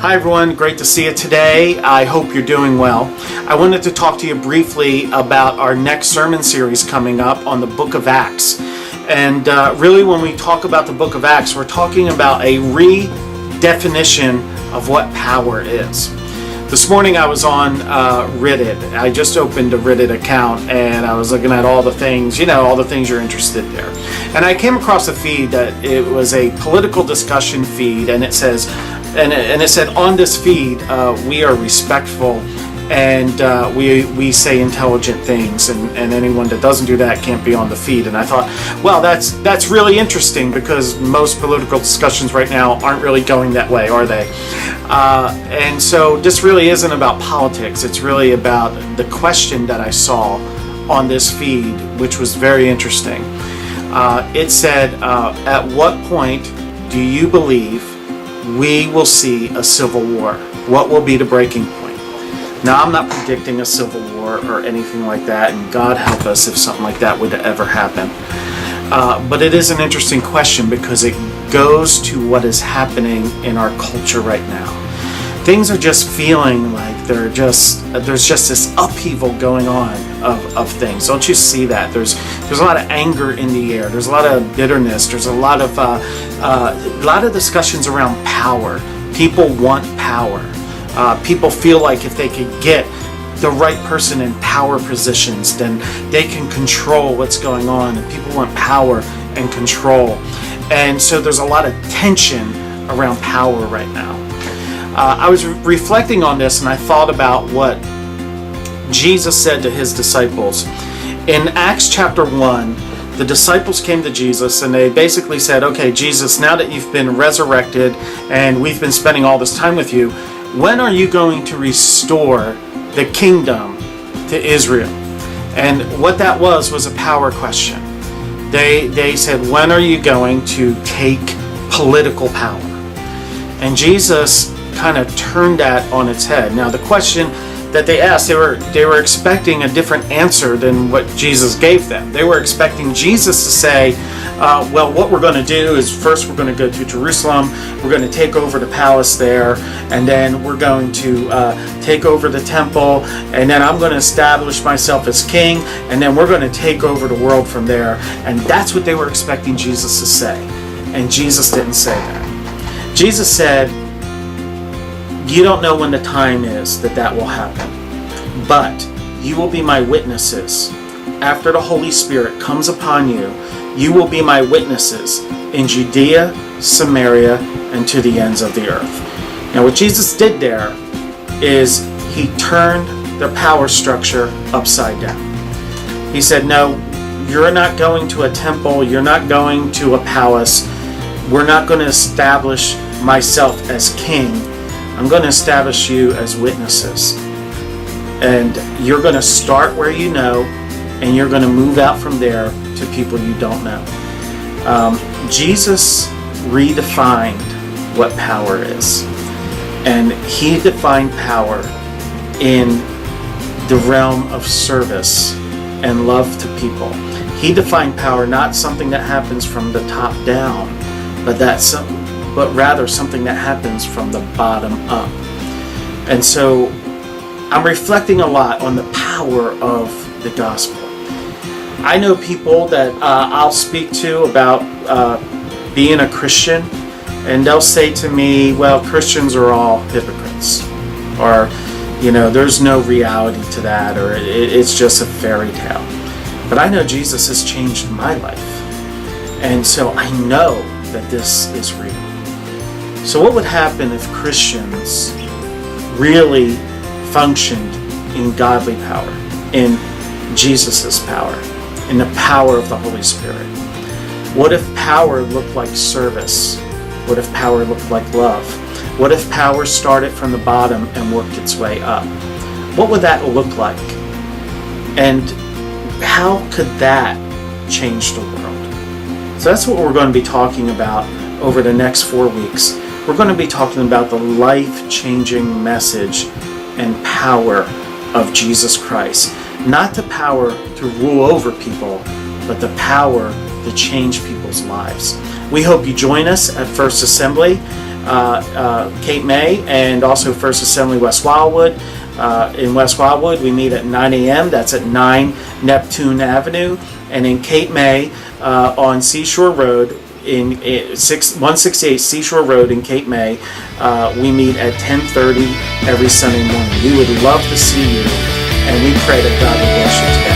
Hi everyone, great to see you today. I hope you're doing well. I wanted to talk to you briefly about our next sermon series coming up on the book of Acts. And really when we talk about the book of Acts, we're talking about a redefinition of what power is. This morning I was on Reddit. I just opened a Reddit account and I was looking at all the things, all the things you're interested in there. And I came across a feed that it was a political discussion feed, and it says, and it said, on this feed, we are respectful and we say intelligent things, and anyone that doesn't do that can't be on the feed. And I thought, well, that's really interesting, because most political discussions right now aren't really going that way, are they? And so this really isn't about politics. It's really about the question that I saw on this feed, which was very interesting. It said, at what point do you believe we will see a civil war? What will be the breaking point? Now, I'm not predicting a civil war or anything like that, and God help us if something like that would ever happen. But it is an interesting question, because it goes to what is happening in our culture right now. Things are just feeling like there's just this upheaval going on of things. Don't you see that? There's a lot of anger in the air. There's a lot of bitterness. There's a lot of discussions around power. People want power. People feel like if they could get the right person in power positions, then they can control what's going on. And people want power and control. And so there's a lot of tension around power right now. I was reflecting on this, and I thought about what Jesus said to his disciples. In Acts chapter 1, the disciples came to Jesus and they basically said, okay, Jesus, now that you've been resurrected and we've been spending all this time with you, when are you going to restore the kingdom to Israel? And what that was a power question. They said, when are you going to take political power? And Jesus kind of turned that on its head. Now, the question that they asked, they were expecting a different answer than what Jesus gave them. They were expecting Jesus to say, well, what we're going to do is first we're going to go to Jerusalem, we're going to take over the palace there, and then we're going to take over the temple, and then I'm going to establish myself as king, and then we're going to take over the world from there. And that's what they were expecting Jesus to say. And Jesus didn't say that. Jesus said, you don't know when the time is that will happen, but you will be my witnesses. After the Holy Spirit comes upon you, you will be my witnesses in Judea, Samaria, and to the ends of the earth. Now, what Jesus did there is he turned the power structure upside down. He said, no, you're not going to a temple, you're not going to a palace, we're not going to establish myself as king. I'm going to establish you as witnesses. And you're going to start where you know, and you're going to move out from there to people you don't know. Jesus redefined what power is. And he defined power in the realm of service and love to people. He defined power not something that happens from the top down, but rather something that happens from the bottom up. And so I'm reflecting a lot on the power of the gospel. I know people that I'll speak to about being a Christian, and they'll say to me, well, Christians are all hypocrites, or there's no reality to that, or it's just a fairy tale. But I know Jesus has changed my life, and so I know that this is real. So what would happen if Christians really functioned in godly power, in Jesus' power, in the power of the Holy Spirit? What if power looked like service? What if power looked like love? What if power started from the bottom and worked its way up? What would that look like? And how could that change the world? So that's what we're going to be talking about over the next 4 weeks. We're going to be talking about the life-changing message and power of Jesus Christ. Not the power to rule over people, but the power to change people's lives. We hope you join us at First Assembly. Cape May, and also First Assembly West Wildwood. In West Wildwood, we meet at 9 a.m. That's at 9 Neptune Avenue. And in Cape May, on Seashore Road, in 168 Seashore Road in Cape May, we meet at 10:30 every Sunday morning. We would love to see you, and we pray that God will bless you today.